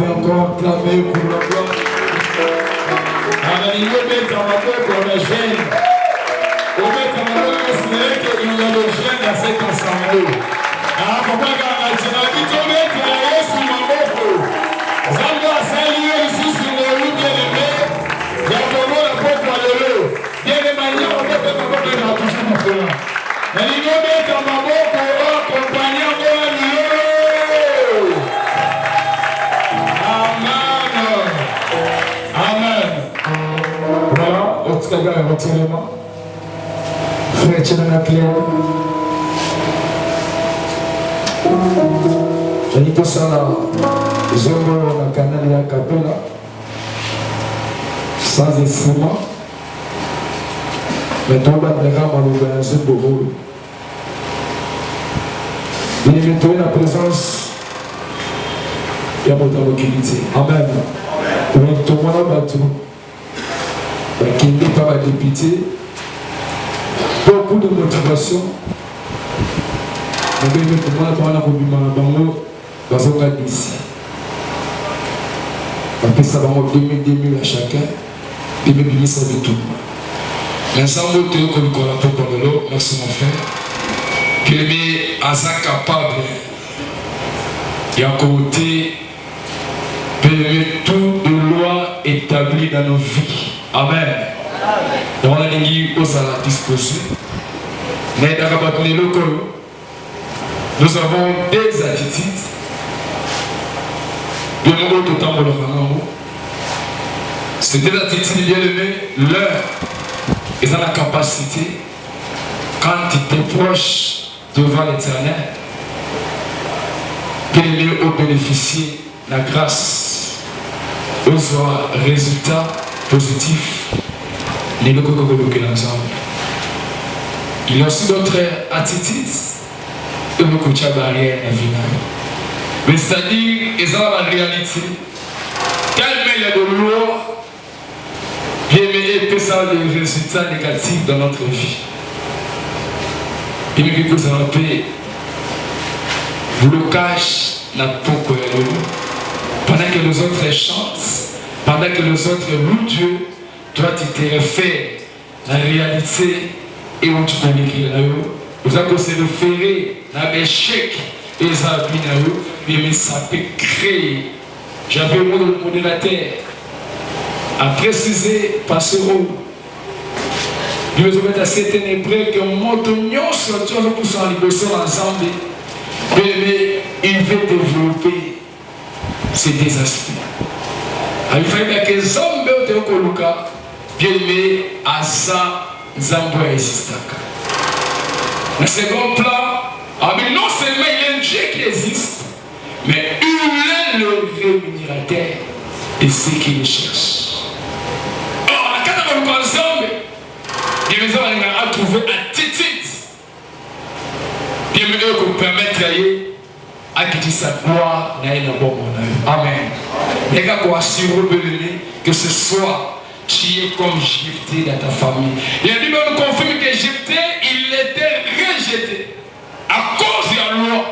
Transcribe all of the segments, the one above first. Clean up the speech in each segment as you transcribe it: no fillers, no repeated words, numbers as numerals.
pouvez encore clamer pour la gloire. Amen. On est jeune. On met en avant considérer qu'il y a le jeune dans cet ensemble. Alors, pourquoi quand on a dit qu'on met travailler sur mon mot, Zamba a salué ici sur le loup bien aimé. Il y a vraiment le peuple à l'eau. Bien de manière, on peut faire encore de la touche du frère. Mais il faut mettre en avant pour accompagner mon lieu. Amen. Amen. Voilà, au tout cas, retirez-moi. Frère Tchénana Claire. J'ai dit ça là. Zongo na canal ya Capella. Sans instrument. Mais tout le monde est dans le bobo. Il est maintenant la présence. Il y a votre tranquillité. Amen. Donc tout le monde a battu. Qui n'est pas député. Beaucoup de motivation. Mais bien tout le monde a dans un cas d'ici. Après ça va avoir 2000 à chacun. 2000 ça de tout. Mais ça va être comme l'eau. Merci mon frère. Que les asa capable. Il y a côté de toute loi établie dans nos vies. Amen. Donc on a dit aux à la disposition. Mais dans le local, nous avons des attitudes. De nouveau tout temps pour le faire. C'est des attitudes bien aimées. L'un, ils ont la capacité, quand tu te proches devant l'Éternel, bien aimé au bénéficier de la grâce, aux résultats positifs, les locaux que ensemble. Il y a aussi d'autres attitudes que nous coachons à barrière et mais c'est-à-dire, ils ont la réalité. Tellement il y a de loi, bien aimé, ça les résultats négatifs dans notre vie. Et puis que ça a fait blocage n'a pas quoi. Pendant que les autres chantent, pendant que les autres louent Dieu, toi tu te refais la réalité et où tu connais qui est là-haut. Vous avez se référer à l'échec et les habits là-haut. Mais ça peut créer. J'avais un modérateur à préciser par ce rôle. Nous devons être à certaines épreuves que montagnons sur tout pour s'en libérer ensemble. Mais il veut développer ces deux aspects. Il fallait que les hommes de Koluka viennent à ça, Zamboua et Sistaka. Le second plan, non seulement il y a un Dieu qui existe, mais il est le rémunérateur de ceux qui le cherchent. Or, la carte de ensemble, il nous a trouvé un titre. Bien mieux qu'on permette à quitter sa gloire dans un bon monde. Amen. Les gars, pour assurer que ce soit tu es comme Jephthé dans ta famille. Il a dit, nous confirme que Jephthé, il était rejeté à cause de la loi.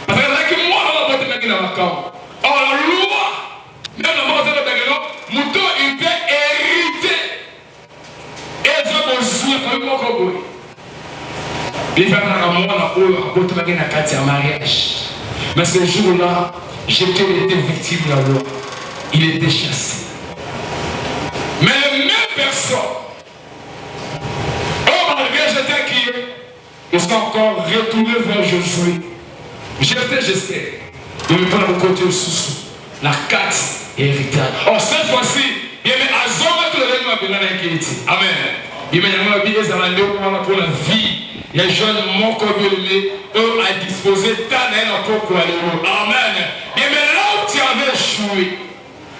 Parce que moi, on va pas te mettre dans ma camp. Or, la loi, même la mort de la mouton, il peut hériter. Et ça, mon souhait, comme moi, comme moi. Il va faire un moment où tu vas gagner un mariage. Mais ce jour-là, Jephthé était victime de la loi. Il était chassé. Mais les mêmes personnes, malgré Jephthé qui est, ils sont encore retournés vers Josué. Jephthé, j'espère. Il me prend au côté sous la carte héritage. Or, cette fois-ci, il y a un azoma tout le monde qui est là. Amen. Il y a un peu pour la vie. Il y a des jeunes mon communauté, eux à disposer d'un pour quoi aller. Amen. Et mais là où tu avais échoué,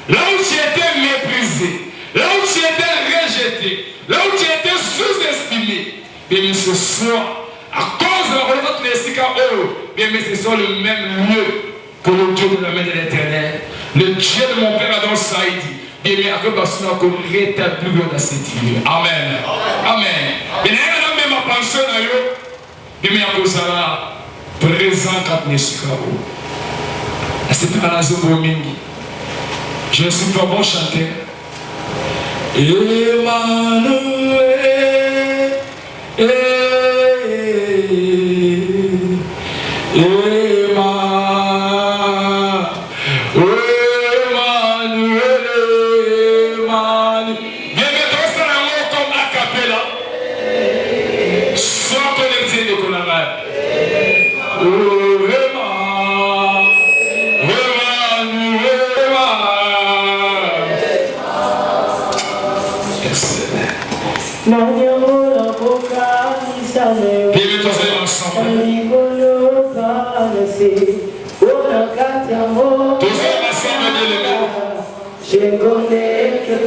là où tu étais méprisé, là où tu étais rejeté, là où tu étais sous-estimé, bien ce soir, à cause de la volonté de l'Estika, bien mais ce soit le même lieu que le Dieu de la main de l'Éternel, le Dieu de mon Père Adam Saïdi. Bien mais à cause de la qu'on rétablit dans cette vie. Amen. Amen. Bien même ma pensée là, bien mais à cause de la présent quand l'Estika. c'est pas la zone mingi. Je ne suis pas bon chanteur.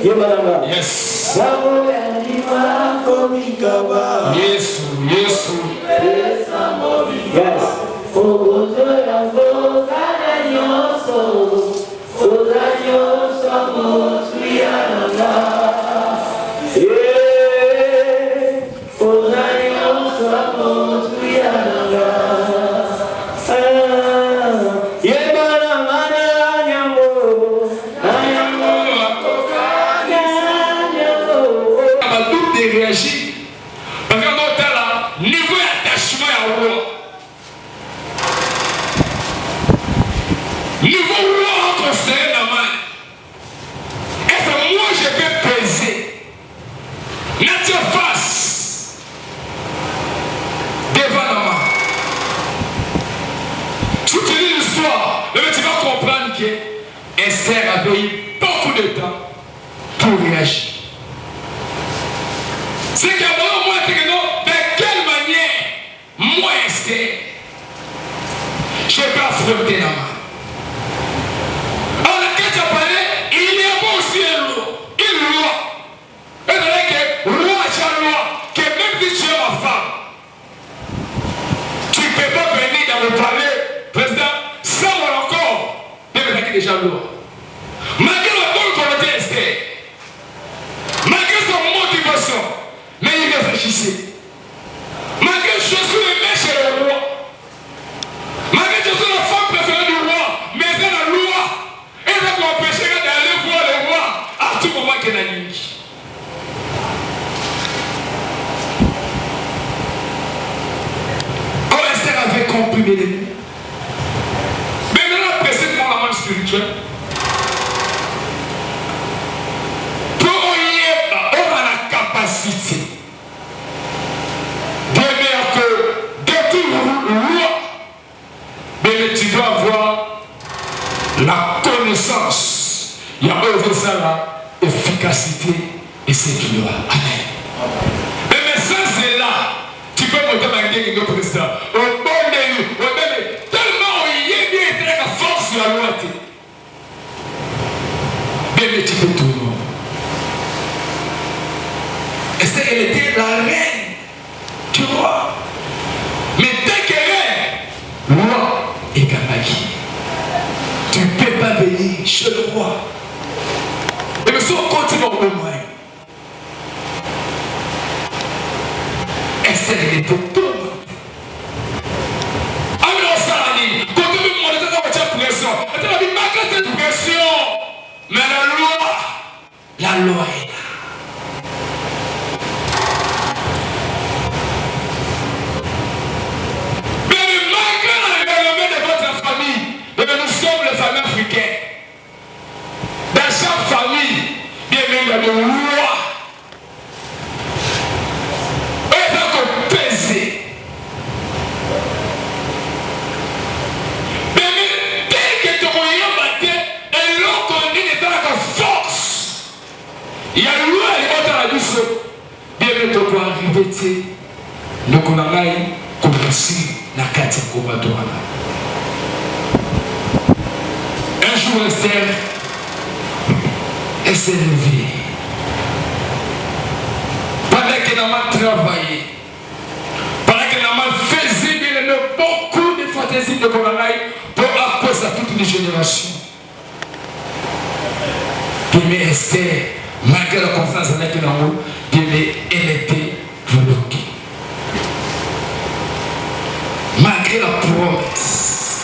Emmanuel, yes. Yes. Yes. Esther a payé beaucoup de temps pour réagir. C'est qu'à moi, de quelle manière, moi, Esther, je peux affronter la main. Alors, quand tu as parlé, il y a aussi un roi. Une loi. Et que roi, tu as loi, que même si tu es ma femme, tu ne peux pas venir dans le palais, président, sans mon accord. Déjà loi. Malgré la bonne volonté Esther, malgré son motivation, mais il réfléchissait. Malgré que je suis le maître chez le roi, malgré que je suis la femme préférée du roi, mais c'est la loi. Et ça m'empêcherait d'aller voir le roi à tout moment qu'il a nuit. Quand Esther avait compris mes ennemis, spirituel. Pour on a la capacité de dire que de tout roi, mais tu dois avoir la connaissance. Il y a aussi ça la efficacité et c'est qui doit. Amen. Mais ça c'est là. Tu peux monter ma gueule de président. Au bon de nous. Tellement il y a bien la force de la loi. Mais tu peux tout. Esther, elle était la reine du roi. Mais dès qu'elle est roi et Kamaki, tu ne peux pas venir chez le roi. Et mais si on continue au moins, Esther, elle était tout. Alors ça, quand tu me montres que tu as pression, tu as dit, malgré cette pression, mais la loi est là. Mais malgré l'événement de votre famille, nous sommes les familles africaines. Dans chaque famille, il y a une loi. Et ça peut peser. Mais dès que tu regardes matin, et l'on connaît de ta force. Il y a une loi qui est dans la douce. Bien que tu peux arriver, nous connaissons commencer la carte de combat. Un jour, Esther, elle s'est levée. Pendant qu'elle a mal travaillé, pendant qu'elle a mal fait, elle a beaucoup de fantaisies de combat pour apposer à toutes les générations. Mais Esther, malgré la confiance en elle, elle était bloquée. Malgré la promesse,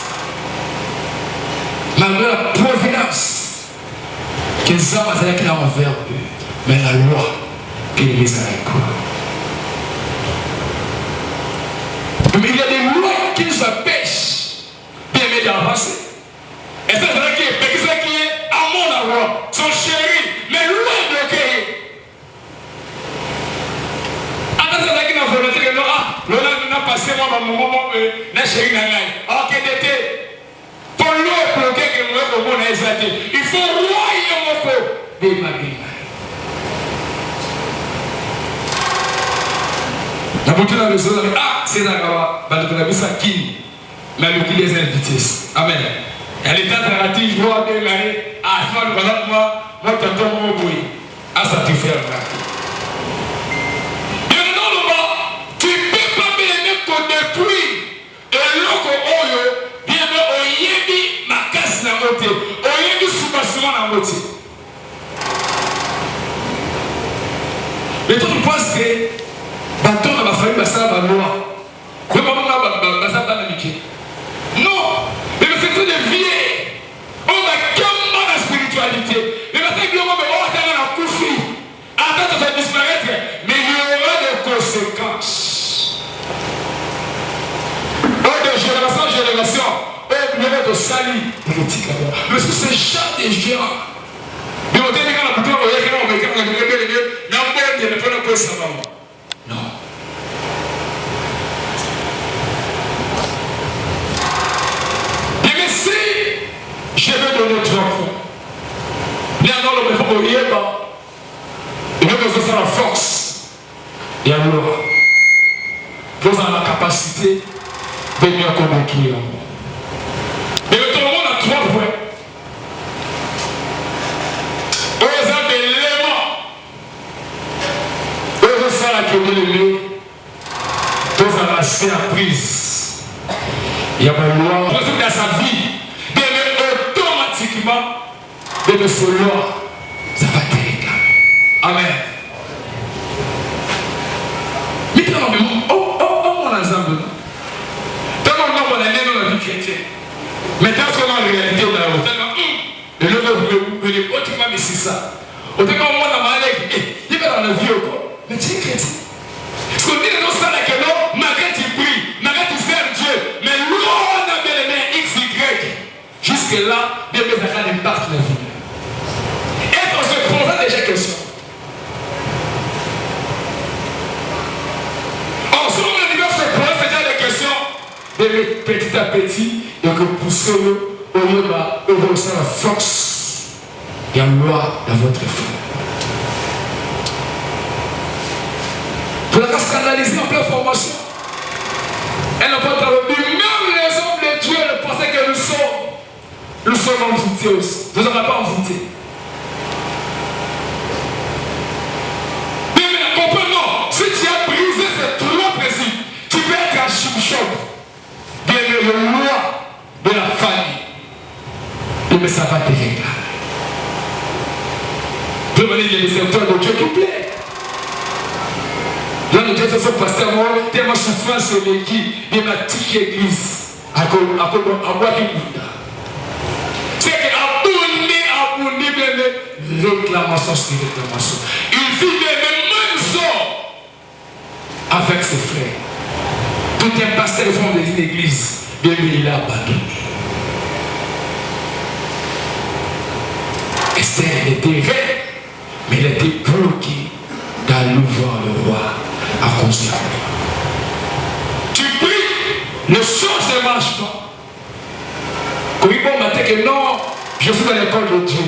que les hommes allaient là envers eux, mais la loi que l'Église a école. Mais il y a des lois qui nous empêchent bien d'avancer. Et ça, c'est là qui est à mon loi, son chéri, mais loin de l'accueillir. Alors, c'est là qui n'a volonté que non, l'on a passé moi, mon moment, n'a chéri n'a rien. Alors, qu'il était. Pour l'eau bloqué que nous avons exalté. Il faut royer mon corps. La beauté dans le sol, c'est là, bah, le ça qui, mais le qui les invités. Amen. Elle est alternative, je vois bien l'année, moi, t'entends mon bruit. Ah, ça te fait un bras. Tu ne peux pas bien qu'on détruit et l'eau bien oyebi makasi na moté oyebi soubassement na moté. Mais toi tu penses que bateau na bafamille basala ba loi ko mama na basala ba miki non mais c'est tout de vie on va comment la spiritualité mais parce que on va attendre la koufi attendre ça disparaître mais il y aura des conséquences. De génération en génération, on est de sali. Parce que c'est genre des géants. Mais on dit que la bouteille, on non. Mais si je veux donner notre enfant, il y a dans le même temps, il veut que ce soit la force. Et alors, vous avez la capacité de mieux convaincre. Et le tourment a 3 points. Aux hommes de l'élément, aux salles qui ont l'élément, aux à la surprise. Il y a une loi, dans sa vie, de automatiquement, de ce loi, ça va te réclamer. Amen. Mais quand même, mon ensemble, on est né dans la vie chrétienne. Mais dans ce qu'on a en réalité, on a et le autrement, mais c'est ça. Autrement, moi, dans ma lèvre, il va dans la vie encore. Mais tu es chrétien. Parce qu'on dit dans ça, que non, malgré tu pries, malgré tu sers Dieu, mais l'on a bien aimé X, Y. Jusque-là, bien mes affaires impactent la vie. Et on se pose déjà question. Ensemble, le niveau se pose déjà des questions. Et petit à petit, et que poussez-le au lieu de la force et la loi de votre foi. Pour la scandaliser en pleine formation, elle n'a pas entendu. Même les hommes de Dieu ne pensaient que nous sommes envoûtés aussi. Nous n'avons pas envoûtés. Mais comprenons, si tu as brisé ces 3 principes, tu peux être un chip-shop. Bien le loi de la famille. Mais ça va te réclamer. Tu veux dire les serviteurs de Dieu qui plaît. Là, nous disons que pasteur, moi, tellement souffrance sur l'équipe, il m'a tiqué l'église. À quoi qui bouda. C'est qu'abonné, réclamation sur réclamation. Il vit les mêmes hommes avec ses frères. Tout un pasteur de fond de l'église, bien il a abandonné. Esther était vraie, mais elle était bloquée d'aller voir le roi à cause de la loi. Tu pries, le chose ne marche pas. Quand il m'a dit que non, je suis dans l'école de Dieu.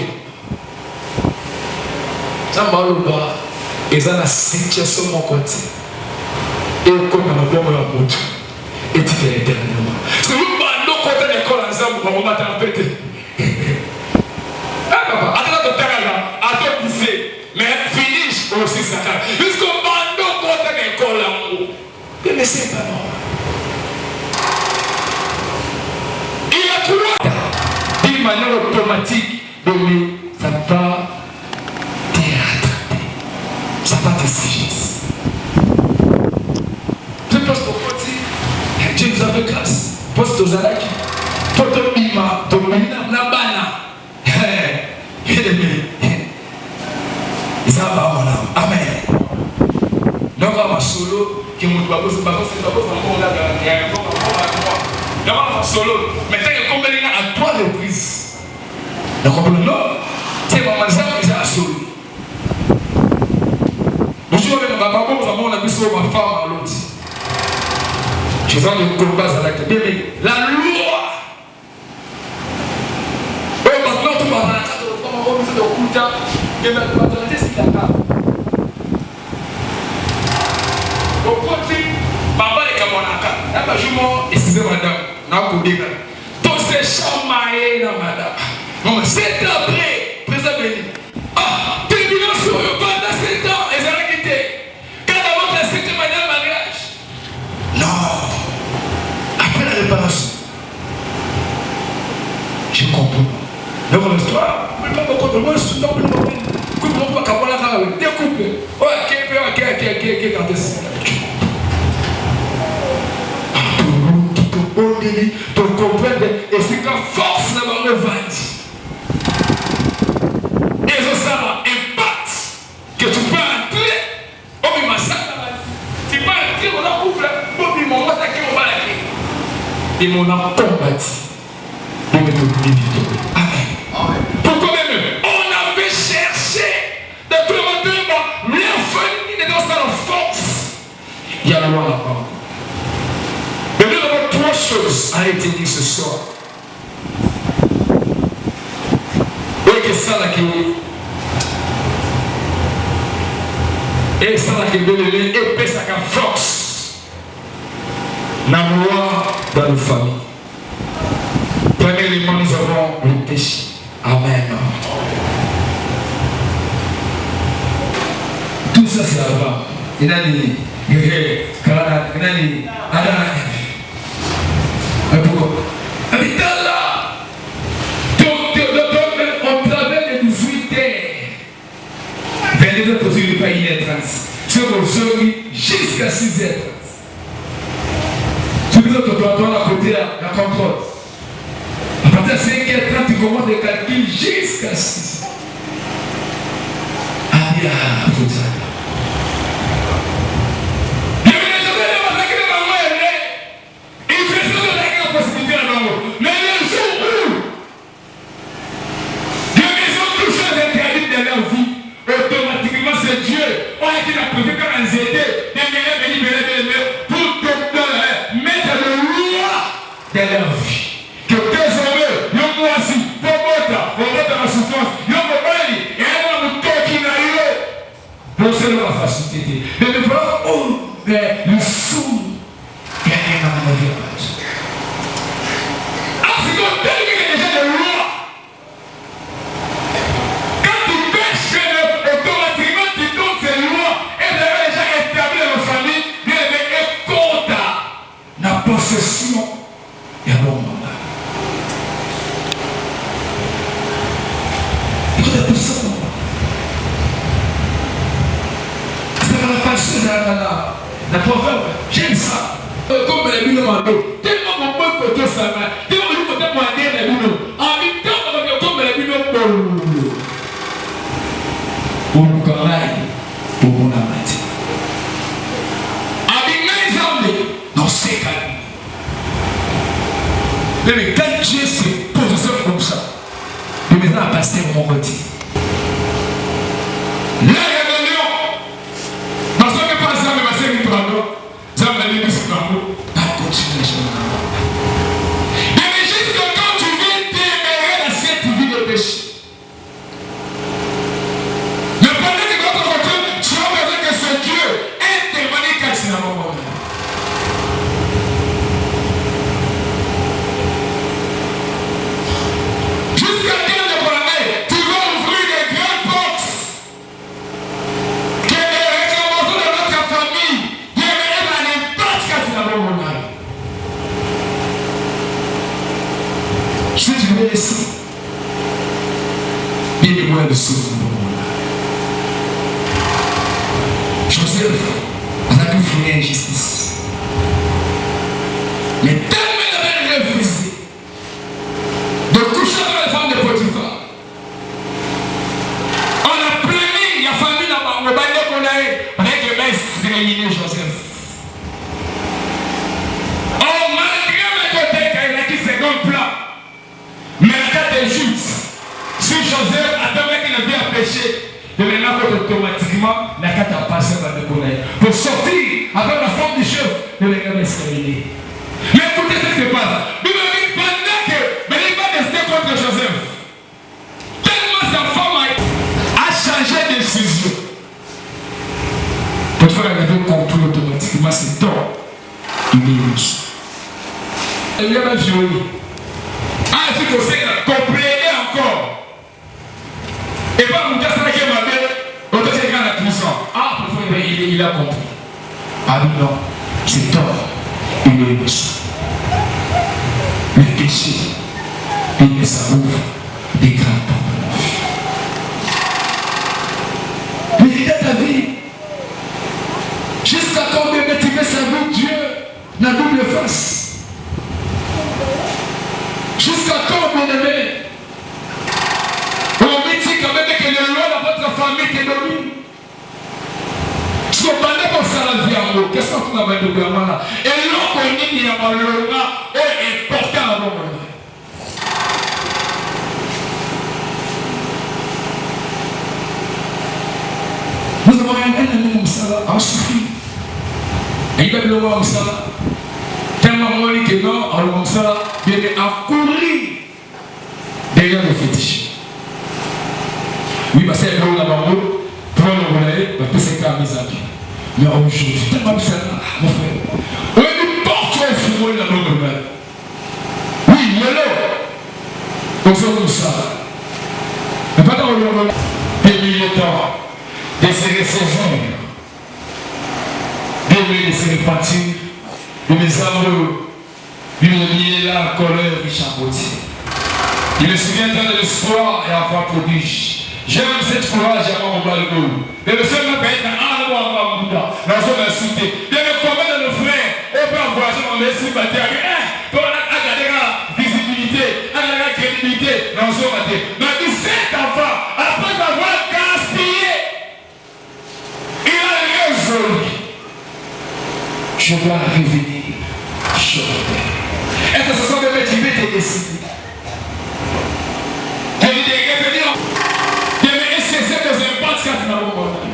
Ça m'a dit que ils ont la situation de mon côté. Et comme on a bien mon moto, et tu fais éternellement. Parce que nous, nous, quand on est l'école ensemble, on va t'appeler. Attends, attends, mais finish aussi ça. Jusqu'au bando contre l'école là-haut. Mais c'est pas normal. Il y a 3 d'une manière automatique, mais ça va t'attraper. Ça va te saisir. Je pense qu'au côté, Dieu nous a fait grâce. Poste aux alaki. Poste au bima, domina, nabana. Bien aimé. solo qui me doit poser par contre c'est pas pour là il y a un bon d'abord solo mais tant que comme il à 3 reprises donc on non c'est maman ça c'est solo bonjour même papa bon ça on a vu sur ma femme à l'autre je sens le combat ça la loi ouais maintenant tout va dans la carte on va faire le coup de temps et maintenant on va tester la carte. Au côté, papa les camarades, là bas je m'en excusez madame, n'a pas dit là. Tous ces chamaillés là madame. Non mais c'est après, président Béni. Ah, tribunal sur eux pendant 7 ans, ils ont quitté. Quand d'abord la 7e année de mariage. Non. Après la réparation. Je comprends. Mais mon histoire, mais pas beaucoup de moi, je suis dans le monde. Comment on va capoter là, découper. Ok, quand est-ce pour comprendre et c'est que force d'avoir le vent. Et ça va impact que tu peux entrer au même massacre. Tu peux entrer dans la couple, au même massacre qui va la et mon âme combattu. Amen. Pourquoi même on avait cherché de tout le monde, l'infini est dans sa force. Il y a la loi là-bas. Mais nous avons 3 choses à été dites ce soir. Et que ça là qui et ça là qui est épais ça qui force. La loi dans nos familles. Premièrement, nous avons le péché. Amen. Tout ça c'est avant. Il a dit, il a dit, pourquoi? Habitant là, on travaille de 18 heures. 22 heures pour ne pas 1h30. C'est pour celui jusqu'à 6h30. Celui qui doit à côté la contrôle. À partir de 5h30, tu commences les calculs jusqu'à 6. Ah bien, faut dire. Mais le jour où Dieu les ont toutes choses interdites dans leur vie, automatiquement c'est Dieu qui a prévu quand on aider pour mettre le loi dans leur vie. Que désormais, nous voici, pour votre, on va dans la souffrance, nous allons et on va nous qui n'a eu. Pour cela, on va faciliter. Mais nous voyons, le sourd, il y a rien à ma vie. C'est qu'on termine déjà de loi. Quand tu pêches, automatiquement tu donnes ces lois et d'ailleurs déjà établi dans nos familles, bien et contre la possession et un bon mandat. Écoutez tout ça. Ça va passer la proverbe. J'aime ça. Comme les billes de tellement mon bon côté ça va. Mais quand Dieu se positionne comme ça, le maintenant à passer mon côté. La rébellion, parce que par exemple, ma sœur est pardon, ça m'a dit que c'est pas bon. Pas continuer les choses. Mais juste quand tu viens t'aimer dans cette vie de péché, le problème de votre côté, tu as besoin que ce Dieu intervienne quand c'est un moment. Si tu veux laisser, bien des moyens de sauver. Joseph, on a pu finir injustice. Mais tellement il avait refusé de coucher avec la femme de Potiphar. On a plaigné la famille là-bas, on a baillé qu'on a eu, avec le bain, c'est Joseph. automatiquement la carte a passé par le collège. Pour sortir avec la forme du chef, le regard est terminé. Mais écoutez ce qui se passe. Pendant que Bénéba restait contre Joseph, tellement sa femme a changé de décision. Pour faire arriver au contrôle automatiquement, c'est tort. Il est riche. Il y a même violé. Ah, il faut compléter encore. Et pas mon gars, c'est là qui m'a dit, on doit faire la puissance. Ah, il a compris. Ah non, c'est tort. Il est riche. Le péché, il ça ouvre des grandes portes. Mais il a ta vie. Jusqu'à quand même tu veux servir Dieu la double face. Jusqu'à quand, mon aimé? On me dit quand même que le roi de votre famille te domine. Si on parle comme ça la vie en haut, qu'est-ce qu'on a besoin de gouvernement là? Et l'on connaît qu'il y a un loi est porté à la bonne. Nous avons un ami comme ça là, en souffrir. Et il va le voir comme ça là. Tellement moi que non, alors comme ça, il est à courir derrière le fétiche. Oui, parce que là, là-bas, pour le voler, parce que c'est quand même mis à pied. Mais aujourd'hui, tellement ça là, mon frère. Oui, nous portons au fourreau là-bas. Oui, il est là. On sort comme ça. Mais pas dans le monde, des militants, des saisons, des répartir. De mes amoureux, il est là en colère, Richard Gauthier. Il me souviendra de l'histoire et à voir prodige. J'aime cette courage à mon balcon. Mais le seul m'appelle un amour à Bouddha. Dans son insulté. Il y a combien de nos frères, on peut envoyer mon esprit battu avec pour regarder la visibilité, la crédibilité dans son matin. Mais il cet enfant, après avoir gaspillé, il a résolu. Je dois revenir sur la terre. Est-ce que ce sont des métiers qui étaient décidés? Je vais revenir. Je vais essayer de se battre quand nous avons compris.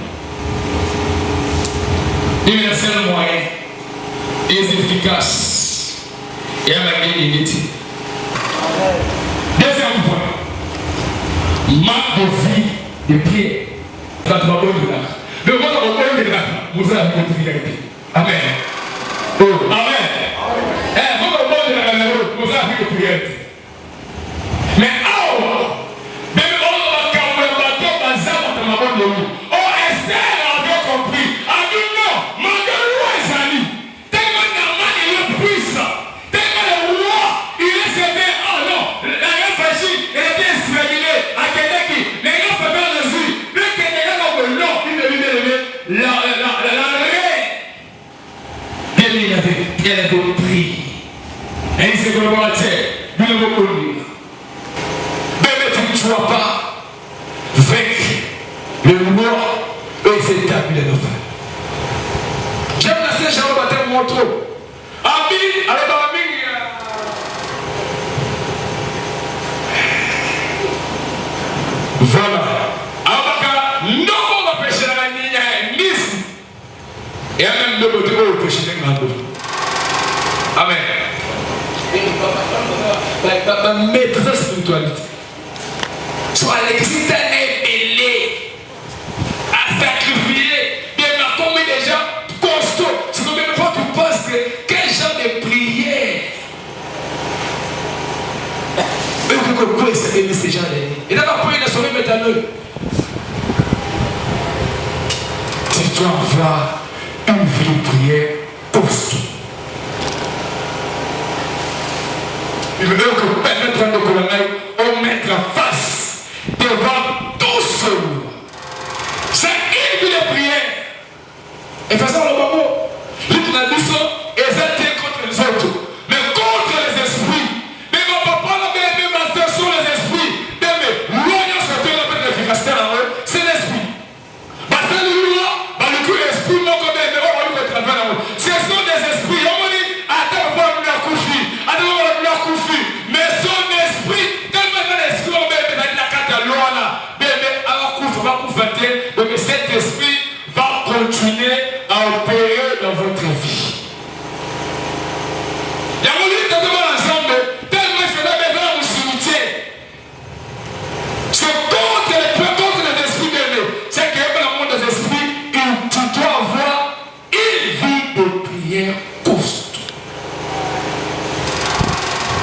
Il est le seul moyen, et efficace, et avec l'unité. Deuxième point, marque de vie de prière. Ça doit être bon. Le monde a reconnu de la vous avez continué. Amen. Oh, amen. Vous le monde de la vous avez de prière. Mais même on va quand même bateau bazar dans ma bonne de vous. Oh, Esther avait compris. A dit non, malgré le roi Isali, tellement Naman il est puissant, tellement le roi il est sévère. Oh non, la reine Vachine, elle était israélite à Kentucky. Les gens faisaient le jus. Le Kentucky a dit non, il devait lever la elle avait prié. Et il s'est vraiment à terre. Il ne veut pas lui. Mais tu ne dois pas vaincre le roi et ses établis de nos frères. J'aime la Saint-Jean baptême mon trop. Amin, alors Amin. Voilà. Abaka, non, on va pêcher la ligne à Nice. Et même de votre eau, pêcher les grands. Amen. Mais toute la spiritualité. Soit l'extérieur mêlé à sacrifier. Bien, mais combien de gens costauds. C'est combien de fois tu penses que quel genre de prière. Mais vous pouvez aimer ces gens-là. Et dans la prière, ils ne saurait mettre à eux. Tu dois avoir une vie de prière costaud. Il veut que permettre à nos colonels de mettre la face devant tous ceux. C'est une vie de prière. Et faisant le moment, l'une a dit ça, et ça tient contre les autres. Mais contre les esprits. Mais ma papa, même ma soeur sont les esprits. Mais l'oignon se fait la peine d'efficacité en eux, c'est l'esprit. Parce que le coup, l'esprit, mon commande, mais on va lui mettre la peine en eux. Ce sont des esprits. On me dit, attends, on va lui la coucher. Mais son esprit, tellement l'esprit, on met la carte à l'eau là, mais alors qu'on va vous faire, mais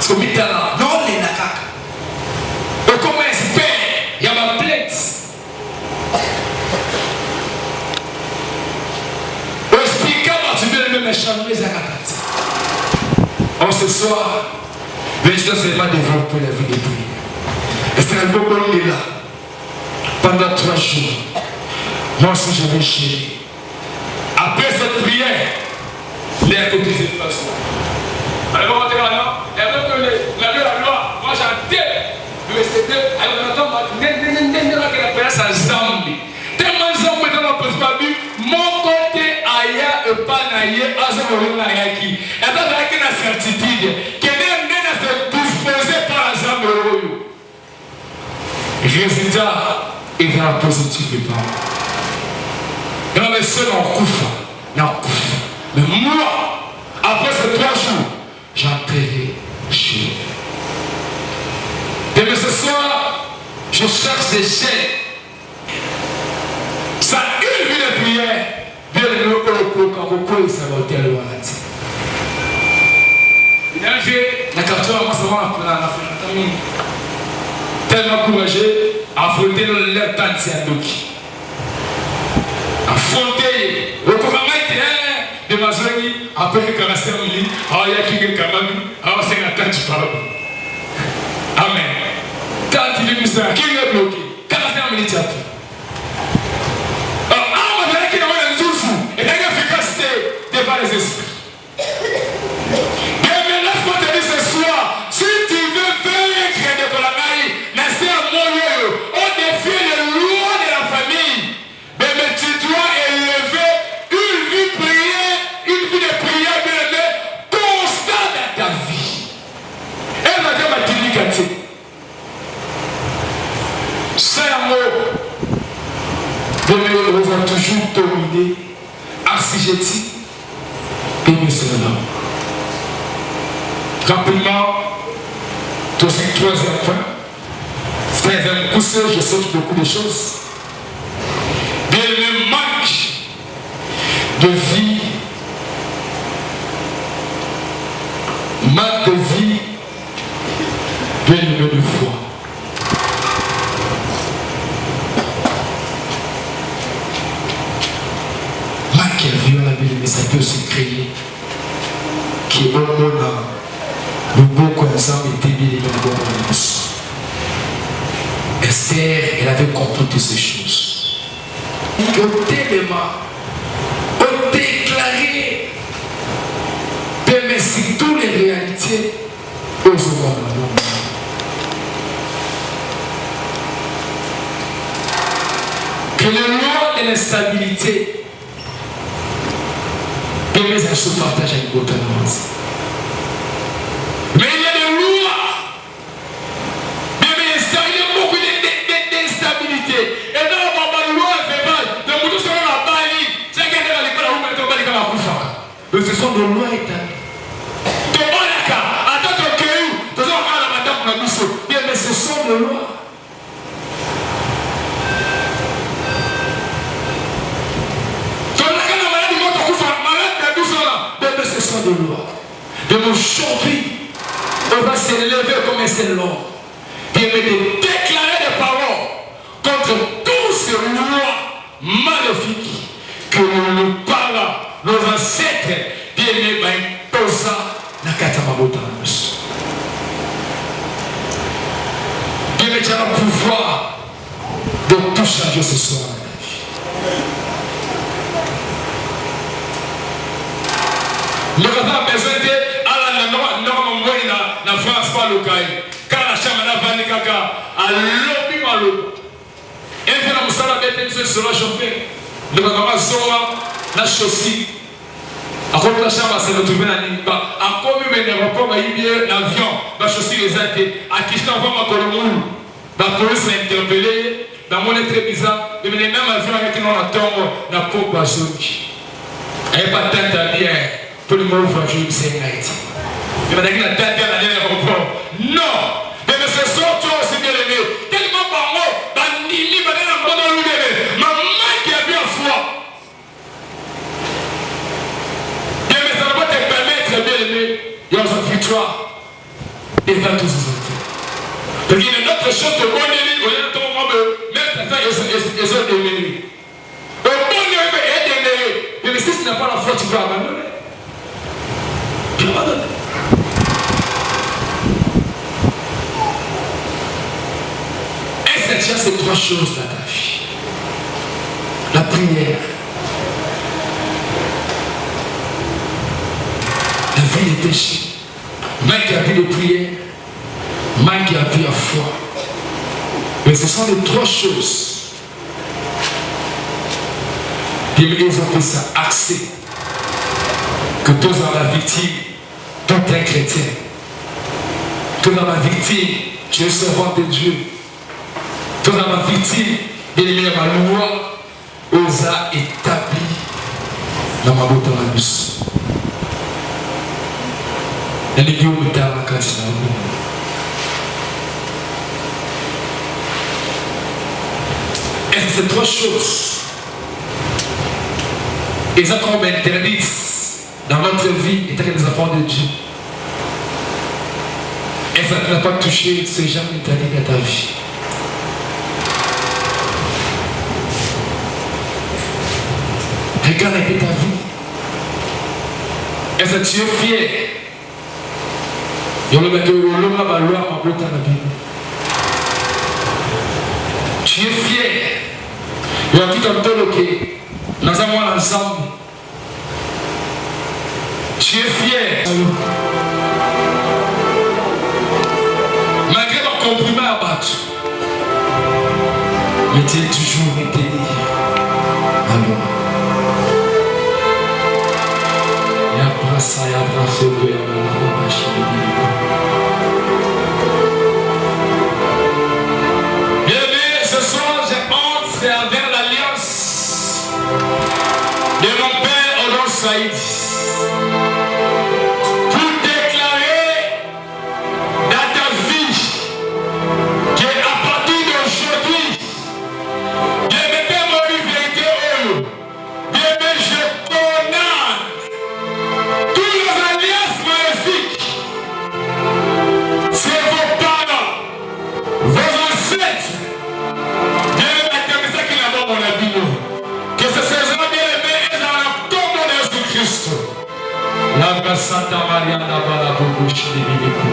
parce que mitala non les nakaka et comme expert il y a ma plainte expliquer tu veux le même échanger les akakati. Or ce soir je dois seulement développer la vie de prière. Et c'est un moment où il est là pendant 3 jours. Moi aussi je vais chérir. Après cette prière, il est à côté de cette façon. Alors, on va dire là, et alors que la loi, moi j'entends le CD, alors on entend, la prière, ça zambi. Tellement zambi dans la perspective, mon côté aya et pas naïe, à ce moment-là, qui. Et donc, avec la certitude, que n'est pas disposé par la zambi. Résultat, il va positif et pas. Dans les seuls en koufa, mais moi, après ces 3 jours, j'enterrai chez lui. Et ce soir, je cherche des chaînes. Ça une vie de prière, bien le nom au ça va être loin. La capture, moi, ça va la famille. Tellement courageux, affronter le temps de Siadoki. Affronter, de ma zone, après que la sœur me dit, il y a qui est capable, c'est la tâche par là. Amen. Quand il est ça, qui est bloqué? Quand la sœur me dit, on va dire qu'il y a un jour fou, et il y a une efficacité devant les esprits. Et mais laisse-moi te dire ce soir, si tu veux vaincre de ton amari, laissez un mot, on défie les lois de la famille, mais tu dois élever une vie de prière bien-aimée constante dans ta vie. Elle va dire ma délicatesse. C'est un mot. On va toujours dominer, assujetti et nous sommes rapidement, tout ce 3e point. 13e coup, je saute beaucoup de choses. Bien-aimé, manque de vie. Manque de vie, bien-aimé de foi. Manque de vie, on a bien-aimé, ça peut se créer. Qui est bon, le beau connaissant était bien-aimé de bon Esther, elle avait compris toutes ces choses. Au tellement, au déclaré, mais si toutes les réalités aux hommes. Que le loi de l'instabilité permet à se partager avec votre avance. Mais il y a des lois. Mais il y a beaucoup d'instabilité. Et dans la loi, le monde sera la balle. C'est qu'il y a des lois qui sont la coufa. Mais ce sont des lois établies. Bien, mais ce sont des lois. Mais ce sont des lois. Et aujourd'hui, on va s'élever comme un seul homme. Et de déclarer des paroles contre toutes ces lois maléfiques que nous parlons, nos ancêtres, bien aimés, Tosa, Nakatamabotamus. Dieu me tient le pouvoir de tout changer ce soir. Nous avons besoin de la France par le cahier. Quand la chambre n'a pas de caca, à l'objet malo. Et puis la moussala bête sera chauffée. Nous avons la chaussée. À côté de la chambre, c'est retrouvé dans l'Imba. À quoi même l'aéroport, il y a l'avion, la chaussée les a été. À qui je t'envoie ma colombe. La police l'a interpellé. Dans mon très bizarre. Mais les mêmes avions avec qui on attend, la coupe à Soki. Elle n'est pas tant à bien. Pour le monde, il c'est une Haïti. Il va dire la tête à l'aéroport. Non! Mais ce soir, toi aussi bien aimé. Tellement par moi, Nini va dire un bon dans le maman qui a bien foi. Bien, mais ça ne va pas te permettre, bien aimé. Il y a un victoire. devant tous les autres. Parce qu'il y a une autre chose de bonne élie, vous voyez, ton monde, même ta femme, ils ont déméré. Le bon Dieu est déméré. Mais si tu n'as pas la foi, tu peux abandonner. Tu peux abandonner. Est-ce que tu as ces trois choses dans ta vie? La prière, la vie des péchés, manque à vie de prière, manque à vie à foi. Mais ce sont les trois choses qui ils ont fait ça, accès que tous dans la victime, tout un chrétien, tout dans la victime, tu es servant de Dieu, tout dans la victime, il y a ma loi. Osa établi dans ma beauté en bus. Et les gars me tarent quand c'est là. Et c'est trois choses. Ils ont comme interdits dans notre vie étant des enfants de Dieu. Et ça ne t'a pas touché, c'est jamais interdit dans ta vie. Regarde un peu ta vie. Est-ce que tu es fier? Tu es fier. Il y a tout un peu nous avons ensemble. Tu es fier. Malgré ton compliment abattu. Mais tu es toujours été. Alors. Bien-aimé, ce soir, j'ai honte envers l'alliance de mon père Odon Saïd. Pour déclarer dans ta vie qu'à partir d'aujourd'hui, bien-aimé, mon vérité, bien-aimé, je condamne toutes les alliances maléfiques. C'est vos parents, vos ancêtres. Bien-aimé, comme ça qu'il a dans mon habit. Que ce soit bien-aimé et dans la tombe de Jésus-Christ. La Santa Maria Nabala Bobushi de Bibikou.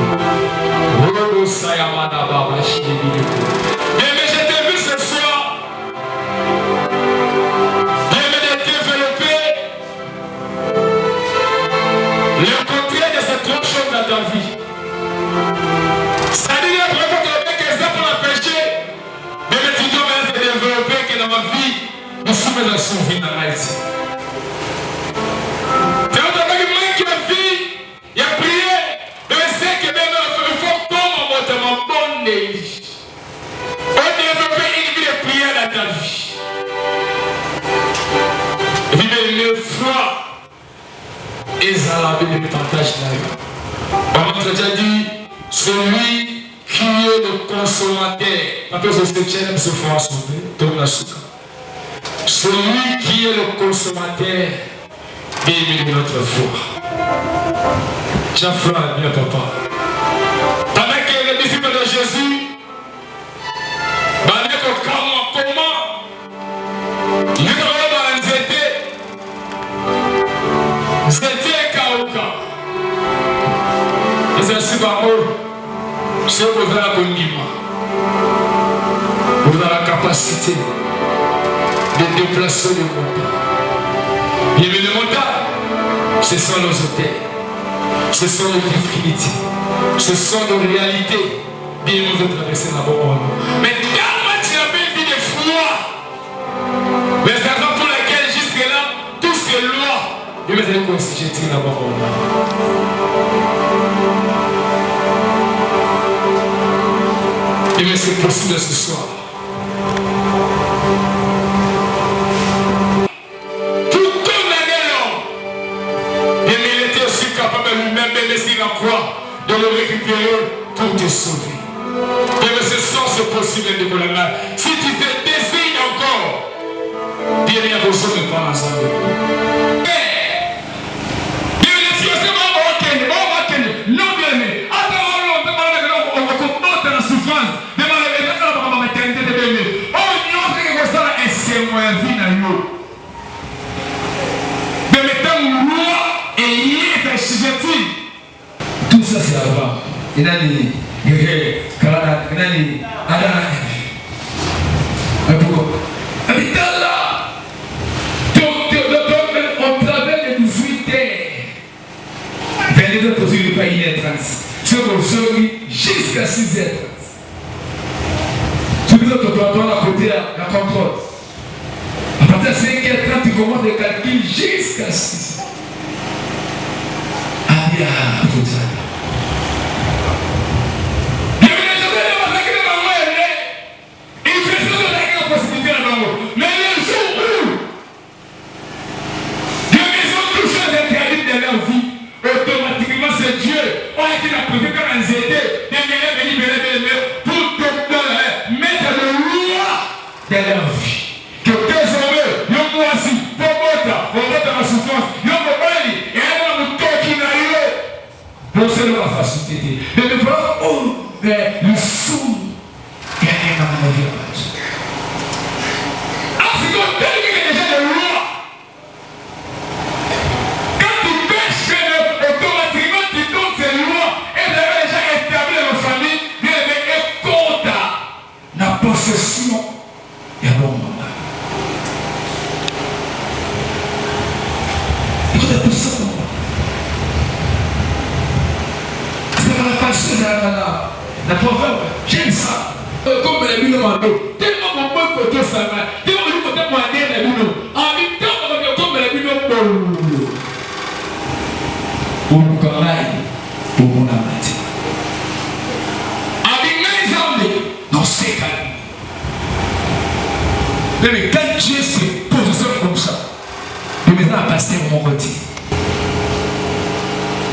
Robo Sayamada Babashi de Bibikou. Bien-aimé, je t'ai vu ce soir. Bien-aimé, de développer le contraire de ces trois choses dans ta vie. C'est-à-dire que avec exemple pour la péché, mais tu dois même te développer que dans ma vie, nous sommes dans son vie dans la vie. C'est autant que moi qui ma vie, il a prié, mais c'est que même il faut comme mon bon nez. On développer une vie de prière dans ta vie. Vivez le foi. Et ça la vie de partage là. On m'a déjà dit, celui qui est le consommateur, après ce que tu aimes se faire assembler, comme la souka. Celui qui est le consommateur est notre foi. Tu as fait un bien, papa. Pendant que les disciples de Jésus, comment il est dans l'anxiété. C'était Kauka. Et c'est ainsi par moi. C'est pour la condiment. Pour la capacité de déplacer le montant. Bien, mais le montant, ce sont nos hôtels. Ce sont nos difficultés. Ce sont nos réalités. Bien, nous devons traverser la bonne. Mais quand tu as une vie de foi, les raisons pour lesquelles jusque-là, tout ces lois, je vais te considérer d'abord. Et bien c'est possible ce soir. Pour condamner l'homme. Et il était aussi capable de lui-même de laisser la croix, de le récupérer pour te sauver. Et bien ce soir c'est possible de condamner. Si tu te désignes encore, bien il y a besoin de prendre ensemble. Non, bien aimé. Attends, inani Canada, inani Ada. Habitant là, on travaille de 18h. Vers les autres aussi, il n'est pas 1h30. Ce qu'on sort jusqu'à 6h30. Tous les autres doivent à côté la contrôle. À partir de 5h30, tu commences les calculs jusqu'à 6h. Ah bien, pour ça. Mais le jour où les maisons toutes choses interdites de leur vie, automatiquement c'est Dieu qui l'a prévu comme un zédé pour mettre le loi de leur vie. Que désormais, il y a moi aussi, pour mettre la souffrance, il y a mon mari, et un homme qui n'a eu pour se la facilité. Mais le problème, le sou, il y a un homme qui si on termine déjà de loi, quand tu pêches, automatiquement tu donnes ces lois et vous avez déjà établi dans la famille, vous avez un quota, la possession et un bon moment. Écoutez tout ça. C'est dans la passion, la proverbe, j'aime ça. Comme les billes de tellement mon bon côté ça va. Tellement le côté moi derrière les billes. En même temps, comme les billes de pour mon travail, pour mon amitié. Avec mes hommes, non c'est calme. Mais quand Dieu se positionne comme ça, le maintenant à passer mon côté.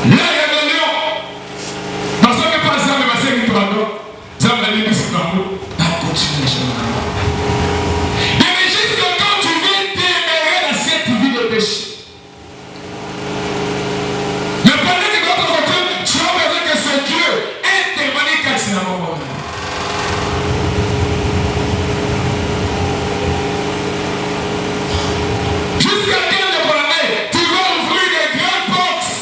La rébellion, parce que par exemple, ma sœur qui parle, ça m'a dit que c'est pas bon. Pas continuer chez moi. Mais juste quand tu veux t'émêler dans cette vie de péché. Mais pendant que votre côté, tu as besoin que ce Dieu ait témoigné quand c'est la mort. Jusqu'à quel moment tu vas ouvrir des grandes portes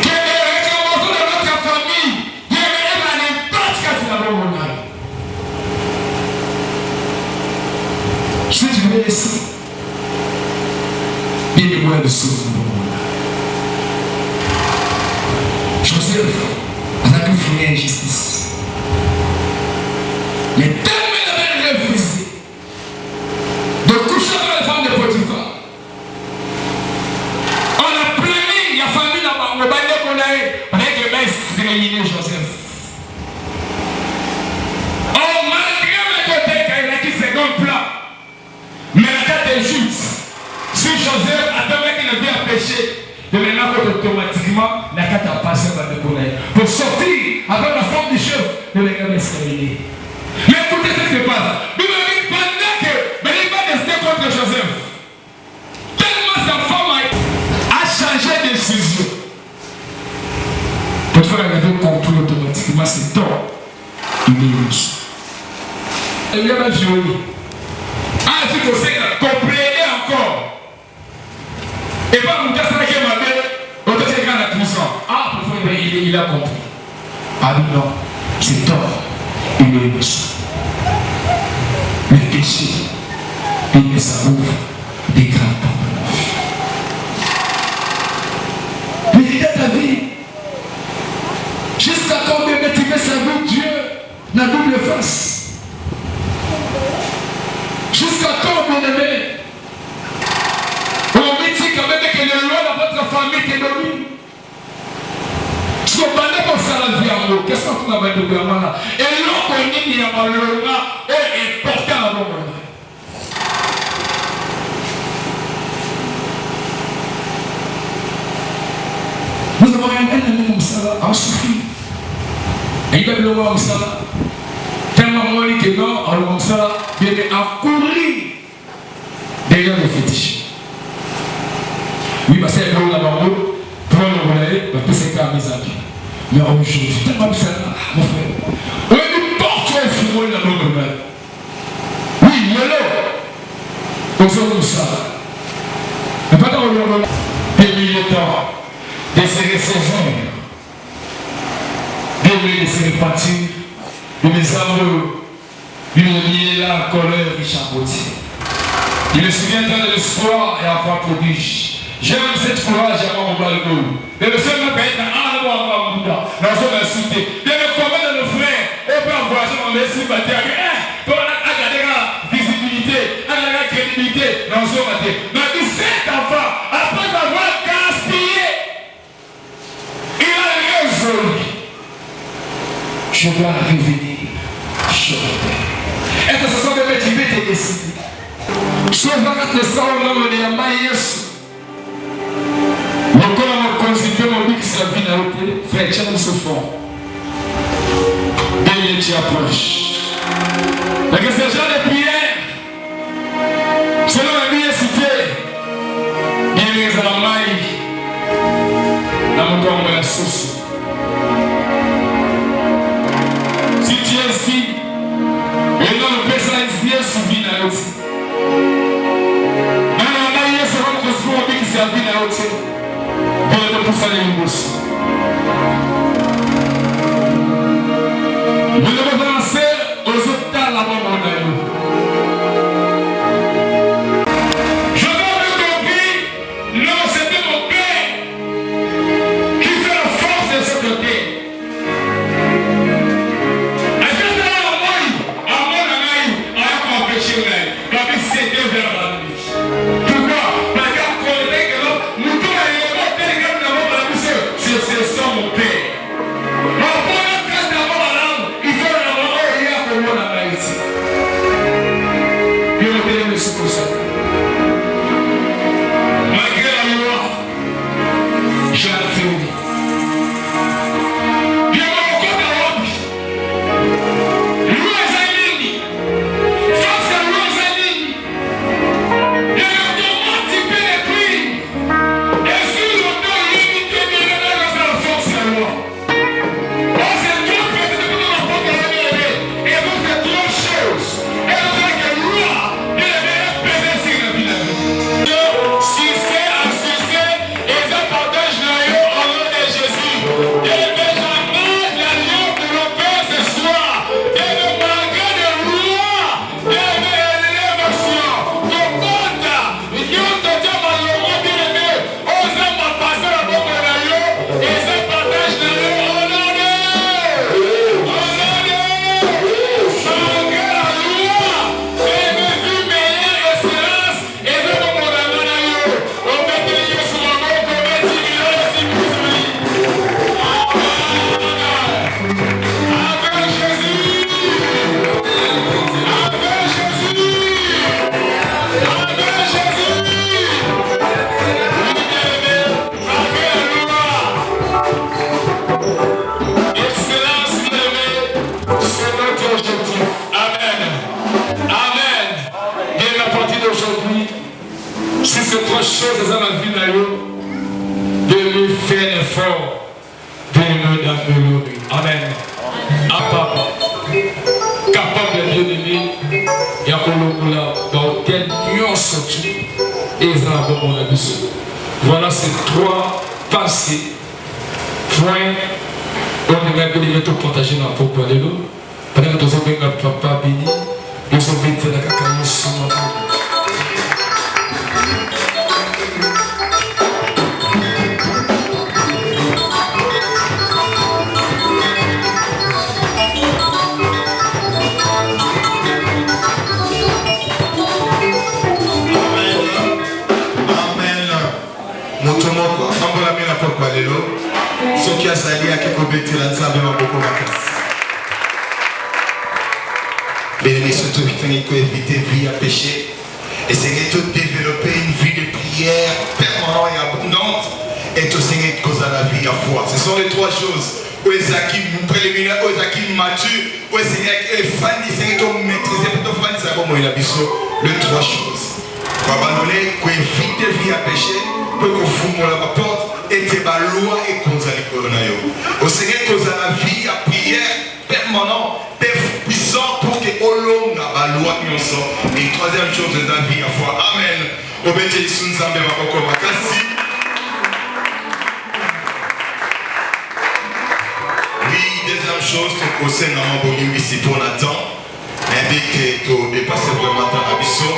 que les réclamations de notre famille. Si tu veux laisser, il y a des moyens de sauver le monde. Joseph, en tant que fourni injustice, les termes avaient refusé de coucher avec les femmes de Potiphar. On a plaigné la famille là-bas, on a baillé qu'on a eu, on a eu que baisse réunir Joseph. Oh, malgré mes côtés, quand il a dit second plan. Mais la carte est juste. Si Joseph attendait qu'il ne vienne pécher, de maintenant automatiquement la carte a passé par le collègue. Pour sortir avec la forme du chef, le gars va se réveiller. Mais écoutez ce qui se passe. Pendant que il va rester contre Joseph, tellement sa femme a changé de décision. Pour faire arriver le contrôle automatiquement, c'est tort. Il est riche. Il y a un violé. Ah, si vous savez, compléter encore. Et pas mon gars, ça qui est ma belle, on doit faire la prison. Ah, pour faire, il a compris. Ah non, c'est tort. Il est méchant. Le péché, il ça ouvre des grands portes. Mais il a ta vie. Jusqu'à quand même tu veux servir Dieu dans la double face. Jusqu'à quand, mon aimé? On me dit quand même que le loi de votre famille te domine. Si on parle comme ça la vie en haut, qu'est-ce qu'on a fait de là? Et l'on connaît qu'il y a un loi est porté à la bonne. Nous avons un ami comme ça, en souffrir. Et il va le voir comme ça. Tellement moi que non, alors comme ça, il a couru derrière le fétiche. Oui, parce que c'est là-bas, pour le voler, parce que c'est qu'à mes amis. Mais aujourd'hui, tellement ça, mon frère. On lui porte un fourreau là-bas. Oui, il est là. On se comme ça. Mais pas dans le monde. Des milliers de temps, des séries saisons. Dieu veut laisser repartir. Mes amours, il est là, colère et chambotier. Il me souviendra de l'espoir et avoir prodige. J'aime cette courage à mon balcon. Mais le seul me paye un an à Mouda. Dans son insulté. Mais le commun de nos frères, on peut envoyer mon messie bataille. Pour la visibilité, la crédibilité dans son matin. Mais dit cet enfant, après avoir gaspillé, il a résolu. Je dois revenir. Est-ce que ce sont des métiers qui étaient décidés? Sauvant le sang au nom de Yamaïs. Le corps m'a consulté mon but qui s'est vu dans l'hôtel. Frère, tiens ce fond. Et il approche. Parce que ces gens de prière, selon la vie cité, il est à la maille. Dans mon corps, on la sauce. Si tu es ici, et non, le personne ici est suivi dans l'hôtel. Nous devons lancer aux hôpitaux là-bas. Je veux compris, non, c'était mon Père qui fait la force de ce côté. Est-ce que c'est là à moi, à empêcher la vie, c'était vers la vie. Pourquoi? Parce qu'on connaît que nous tous c'est ça mon Père. Mais pour la classe d'avant madame, il faut la maman et il y a pour moi la Haïti. Puis on tient le secours ça. Malgré la loi, j'ai attendu. Puis on m'a encore d'Europe. Loi Zalini. Face à loi Zalini. Il y a un automatique les prix. Et sur l'auto limité de la force à la loi. Si c'est trois choses dans la vie de lui faire l'effort de nous améliorer. Amen. Papa, capable de bien aimer, il y a dans tel nuance surtout, et ça va mon avis. Voilà ces trois pensées, points, on est bien tout partagé dans la propre de l'eau. Pendant que nous avons papa béni, nous avons été la cacaille sur notre vie. Ce qui a sali à quelque bêtise là, ça va beaucoup de mais surtout, il faut éviter de vie à pécher. Essayer de développer une vie de prière permanente et abondante. Et tout Seigneur cause à la vie à foi. Ce sont les trois choses. Où est-ce qu'il préliminaire, où est-ce qu'il mature, où est-ce qu'il est fan, Seigneur, maîtriser, plutôt fan, ça va moi, il a besoin de trois choses. Pour abandonner, qu'on évite de vie à pécher, pour qu'on fout la porte. Et c'est la loi et qu'on a les au Seigneur, cause à la vie, à prière permanente, puissant pour que l'on a la loi et ensemble. Et troisième chose, c'est la vie à foi. Amen. Obéissez nous en même encore ma oui, chose au sein de mon bonheur ici pour Nathan. Indique que tu dépasses vraiment dans la mission.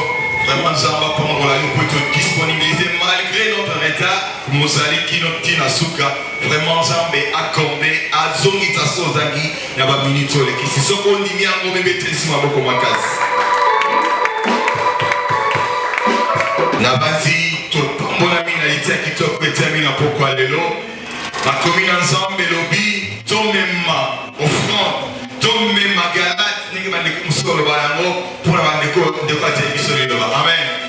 Vraiment, nous allons prendre la pour te disponibiliser malgré notre retard. Nous allons qui nous tient à souka. Vraiment, nous allons accorder à Zongi Tasso Zangi. Il y a pas de minute qui si ce qu'on dit, on va mettre ici ma beaucoup ma case. Na basi to pambola mina litia kitoko etamina pourquoi lelo. La commune ensemble lobby, tomema offrande, tomema galate, n'est-ce pas, pour la bande de quoi télévision. Amen.